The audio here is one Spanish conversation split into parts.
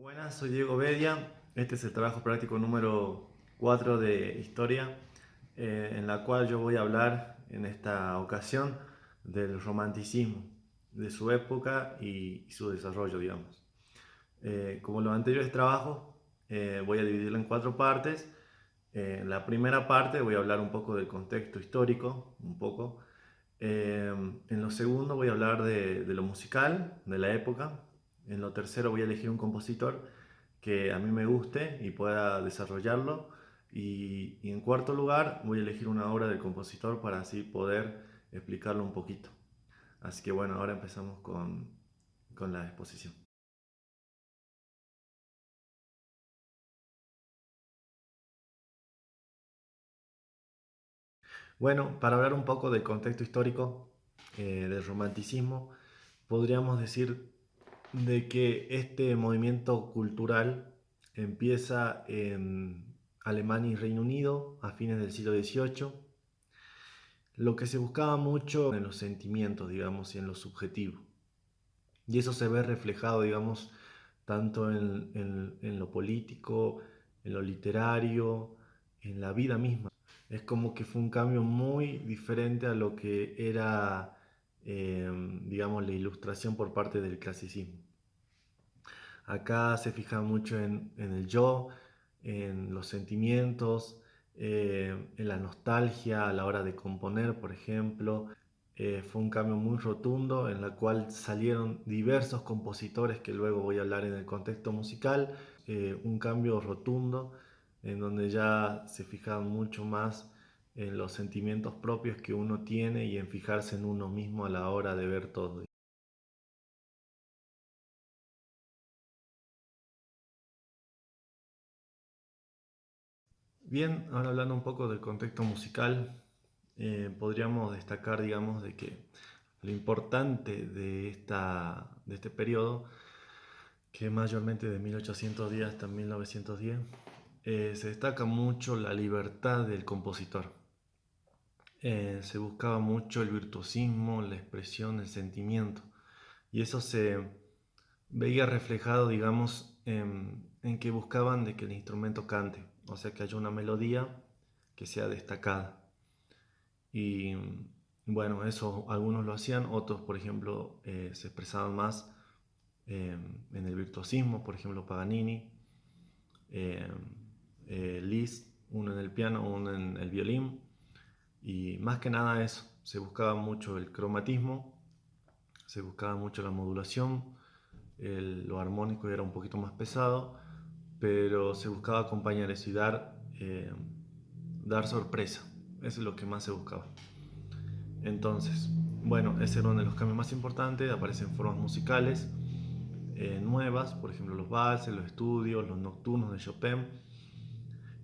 Buenas, soy Diego Bedia. Este es el trabajo práctico número 4 de historia, en la cual yo voy a hablar en esta ocasión del romanticismo, de su época y su desarrollo, digamos. Como los anteriores trabajos, voy a dividirlo en 4 partes. En la primera parte voy a hablar un poco del contexto histórico, un poco. En lo segundo voy a hablar de lo musical, de la época. En lo tercero voy a elegir un compositor que a mí me guste y pueda desarrollarlo. Y en cuarto lugar voy a elegir una obra del compositor para así poder explicarlo un poquito. Así que bueno, ahora empezamos con la exposición. Bueno, para hablar un poco del contexto histórico del romanticismo, podríamos decir de que este movimiento cultural empieza en Alemania y Reino Unido a fines del siglo XVIII. Lo que se buscaba mucho en los sentimientos, digamos, y en lo subjetivo. Y eso se ve reflejado, digamos, tanto en lo político, en lo literario, en la vida misma. Es como que fue un cambio muy diferente a lo que era, digamos, la ilustración por parte del clasicismo. Acá se fija mucho en el yo, en los sentimientos, en la nostalgia a la hora de componer, por ejemplo. Fue un cambio muy rotundo en la cual salieron diversos compositores que luego voy a hablar en el contexto musical. Un cambio rotundo en donde ya se fijaban mucho más en los sentimientos propios que uno tiene y en fijarse en uno mismo a la hora de ver todo. Bien, ahora hablando un poco del contexto musical, podríamos destacar, digamos, de que lo importante de este periodo, que es mayormente de 1810 hasta 1910, se destaca mucho la libertad del compositor. Se buscaba mucho el virtuosismo, la expresión, el sentimiento, y eso se veía reflejado, digamos, en que buscaban de que el instrumento cante, o sea, que haya una melodía que sea destacada. Y bueno, eso algunos lo hacían, otros, por ejemplo, se expresaban más eh, en el virtuosismo, por ejemplo, Paganini, eh, Liszt, uno en el piano, uno en el violín, y más que nada eso, se buscaba mucho el cromatismo, se buscaba mucho la modulación, lo armónico era un poquito más pesado, pero se buscaba acompañar eso y dar sorpresa, eso es lo que más se buscaba. Entonces, bueno, ese era uno de los cambios más importantes. Aparecen formas musicales nuevas, por ejemplo los valses, los estudios, los nocturnos de Chopin,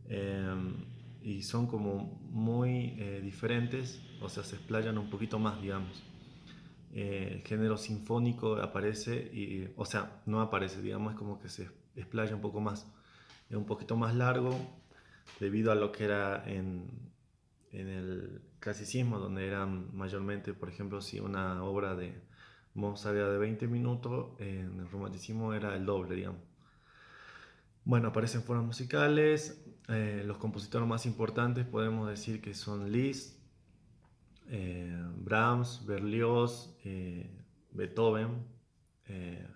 eh, y son como muy diferentes, o sea, se explayan un poquito más, digamos. El género sinfónico aparece, o sea, no aparece, digamos, es como que se explaya un poco más. Es un poquito más largo debido a lo que era en el clasicismo, donde eran mayormente, por ejemplo, si una obra de Mozart era de 20 minutos, en el romanticismo era el doble, digamos. Bueno, aparecen formas musicales, los compositores más importantes podemos decir que son Liszt, Brahms, Berlioz, Beethoven, eh,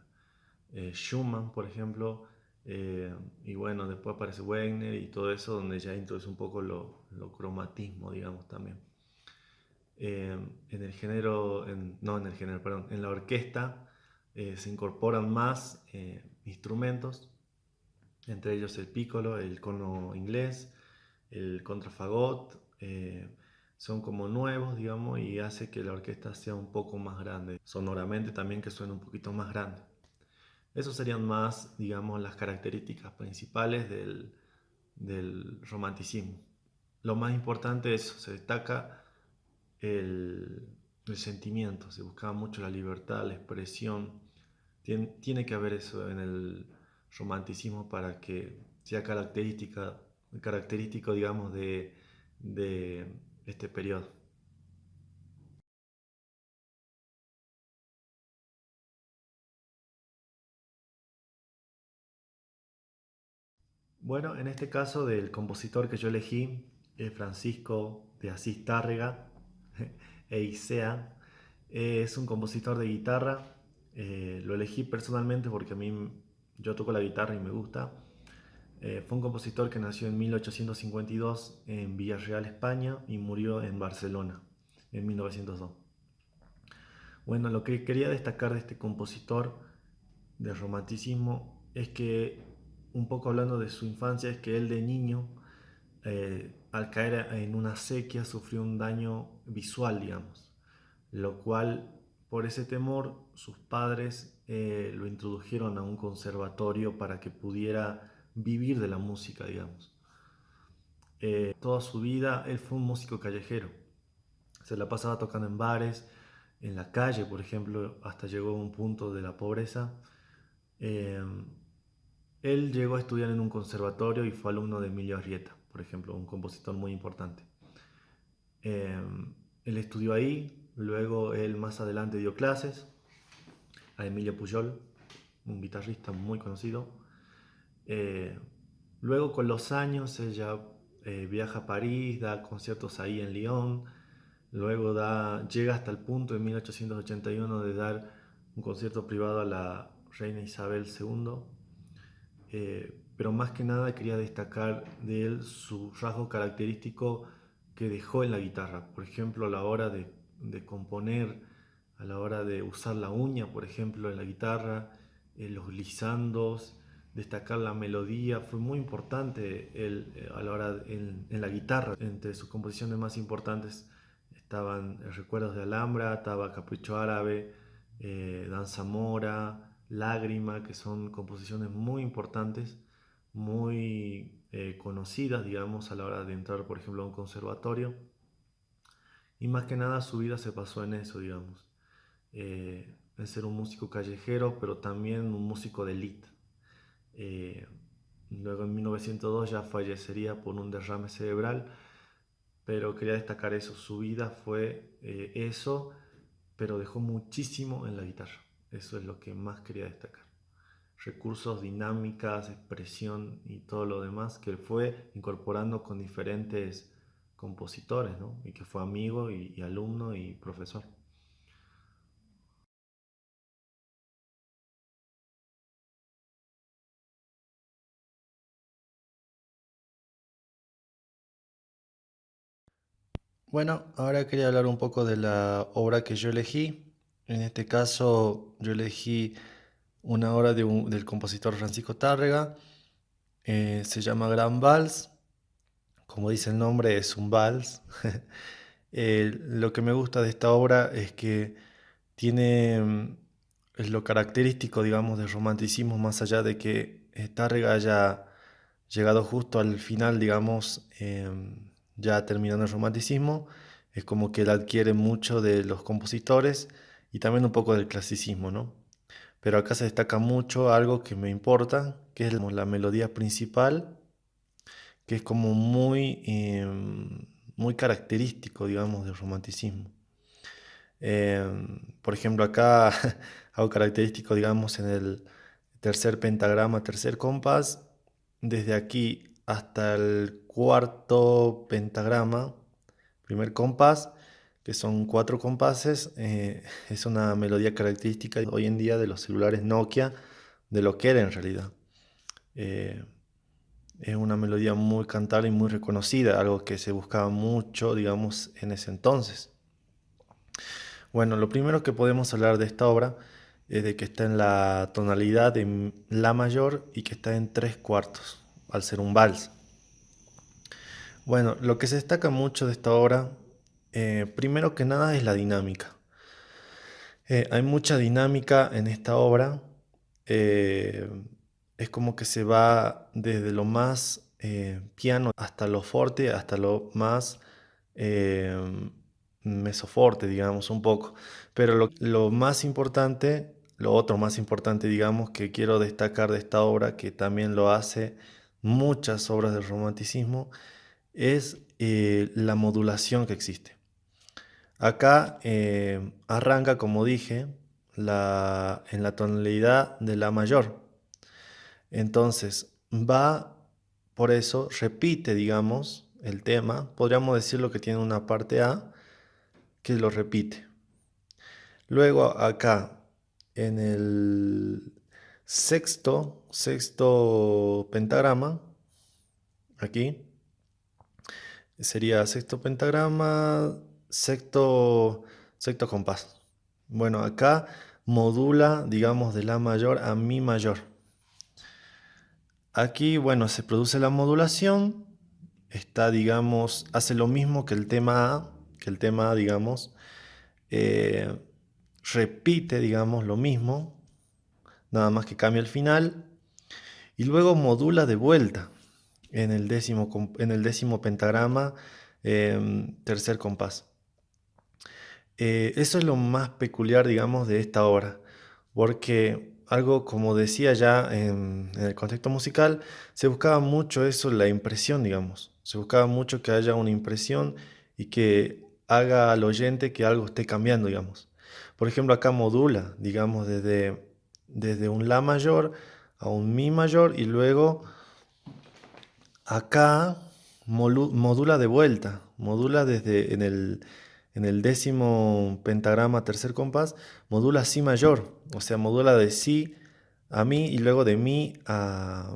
Schumann, por ejemplo, y bueno, después aparece Wagner y todo eso, donde ya introduce un poco lo cromatismo, digamos, también. En el género, no en el género, perdón, en la orquesta se incorporan más instrumentos, entre ellos el piccolo, el cono inglés, el contrafagot, son como nuevos, digamos, y hace que la orquesta sea un poco más grande, sonoramente también que suene un poquito más grande. Esas serían más, digamos, las características principales del romanticismo. Lo más importante es, se destaca el, el sentimiento, se buscaba mucho la libertad, la expresión. Tiene que haber eso en el romanticismo para que sea característico, digamos, de este periodo. Bueno, en este caso del compositor que yo elegí es Francisco de Asís Tárrega Eicea. Es un compositor de guitarra. Lo elegí personalmente porque yo toco la guitarra y me gusta. Fue un compositor que nació en 1852 en Villarreal, España, y murió en Barcelona en 1902. Bueno, lo que quería destacar de este compositor de romanticismo es que, un poco hablando de su infancia, es que él de niño, al caer en una sequía, sufrió un daño visual, digamos, lo cual, por ese temor, sus padres lo introdujeron a un conservatorio para que pudiera vivir de la música, digamos. Toda su vida él fue un músico callejero, se la pasaba tocando en bares, en la calle, por ejemplo, hasta llegó a un punto de la pobreza. Eh, Él llegó a estudiar en un conservatorio y fue alumno de Emilio Arrieta, por ejemplo, un compositor muy importante. Eh, Él estudió ahí, luego él más adelante dio clases a Emilio Pujol, un guitarrista muy conocido. Eh, Luego con los años ella viaja a París, da conciertos ahí en Lyon, luego llega hasta el punto en 1881 de dar un concierto privado a la reina Isabel II. Pero más que nada quería destacar de él su rasgo característico que dejó en la guitarra. Por ejemplo, a la hora de componer, a la hora de usar la uña, por ejemplo, en la guitarra, los glissandos, destacar la melodía, fue muy importante él, a la hora en la guitarra. Entre sus composiciones más importantes estaban Recuerdos de Alhambra, estaba Capricho Árabe, Danza Mora, Lágrima, que son composiciones muy importantes, muy conocidas, digamos, a la hora de entrar, por ejemplo, a un conservatorio. Y más que nada su vida se pasó en eso, digamos, en ser un músico callejero, pero también un músico de élite. Eh, Luego en 1902 ya fallecería por un derrame cerebral, pero quería destacar eso, su vida fue eso, pero dejó muchísimo en la guitarra. Eso es lo que más quería destacar. Recursos, dinámicas, expresión y todo lo demás que él fue incorporando con diferentes compositores, ¿no? Y que fue amigo y alumno y profesor. Bueno, ahora quería hablar un poco de la obra que yo elegí. En este caso, yo elegí una obra del compositor Francisco Tárrega. Se llama Gran Vals. Como dice el nombre, es un vals. Lo que me gusta de esta obra es que tiene es lo característico, digamos, del romanticismo, más allá de que Tárrega haya llegado justo al final, digamos, ya terminando el romanticismo, es como que él adquiere mucho de los compositores y también un poco del clasicismo, ¿no? Pero acá se destaca mucho algo que me importa, que es la melodía principal, que es como muy característico, digamos, del romanticismo. Por ejemplo, acá algo característico, digamos, en el tercer pentagrama, tercer compás, desde aquí hasta el cuarto pentagrama, primer compás, que son cuatro compases, es una melodía característica hoy en día de los celulares Nokia, de lo que era en realidad. Eh, es una melodía muy cantada y muy reconocida, algo que se buscaba mucho, digamos, en ese entonces. Bueno, lo primero que podemos hablar de esta obra es de que está en la tonalidad de La mayor y que está en tres cuartos, al ser un vals. Bueno, lo que se destaca mucho de esta obra, primero que nada, es la dinámica. Hay mucha dinámica en esta obra. eh, es como que se va desde lo más piano hasta lo forte, hasta lo más eh, mesoforte, digamos, un poco. Pero lo más importante, lo otro más importante, digamos, que quiero destacar de esta obra, que también lo hace muchas obras del romanticismo, es la modulación que existe. Acá arranca, como dije, en la tonalidad de la mayor. Entonces va por eso repite, digamos, el tema. Podríamos decirlo que tiene una parte A que lo repite. Luego acá, en el sexto pentagrama, aquí, sería sexto pentagrama, sexto compás. Bueno, acá modula, digamos, de la mayor a mi mayor. Aquí, bueno, se produce la modulación, está, digamos, hace lo mismo que el tema A, digamos, eh, repite, digamos, lo mismo, nada más que cambia el final, y luego modula de vuelta en el décimo pentagrama, tercer compás. Eso es lo más peculiar, digamos, de esta obra, porque algo, como decía ya en el contexto musical, se buscaba mucho eso, la impresión, digamos. Se buscaba mucho que haya una impresión y que haga al oyente que algo esté cambiando, digamos. Por ejemplo, acá modula, digamos, desde un la mayor a un mi mayor y luego acá modula de vuelta, modula desde en el décimo pentagrama, tercer compás, modula si mayor, o sea, modula de si a mi y luego de mi a,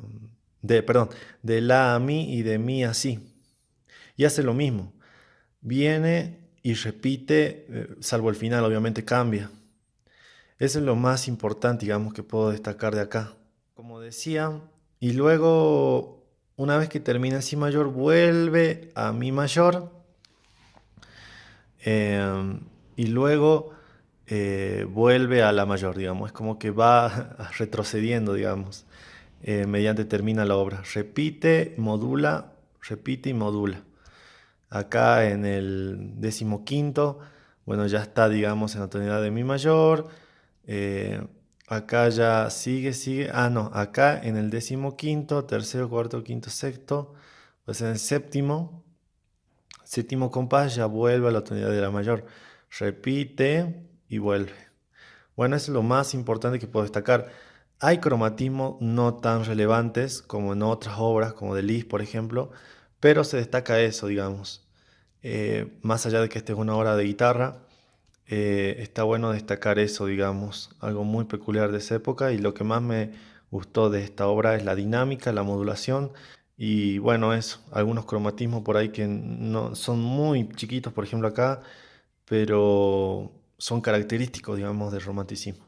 perdón, de la a mi y de mi a si. Y hace lo mismo, viene y repite, salvo el final, obviamente cambia. Eso es lo más importante, digamos, que puedo destacar de acá. Como decía, y luego, una vez que termina el si mayor, vuelve a mi mayor, y luego vuelve a la mayor, digamos. Es como que va retrocediendo, digamos, mediante termina la obra. Repite y modula. Acá en el decimoquinto, bueno, ya está, digamos, en la tonalidad de mi mayor. eh, Acá ya sigue. Ah, no, acá en el decimoquinto, tercero, cuarto, quinto, sexto, pues en el séptimo compás ya vuelve a la tonalidad de la mayor. Repite y vuelve. Bueno, eso es lo más importante que puedo destacar. Hay cromatismos no tan relevantes como en otras obras, como de Liszt, por ejemplo, pero se destaca eso, digamos. Más allá de que esta es una obra de guitarra, está bueno destacar eso, digamos, algo muy peculiar de esa época y lo que más me gustó de esta obra es la dinámica, la modulación y bueno, eso, algunos cromatismos por ahí que no, son muy chiquitos, por ejemplo acá, pero son característicos, digamos, del romanticismo.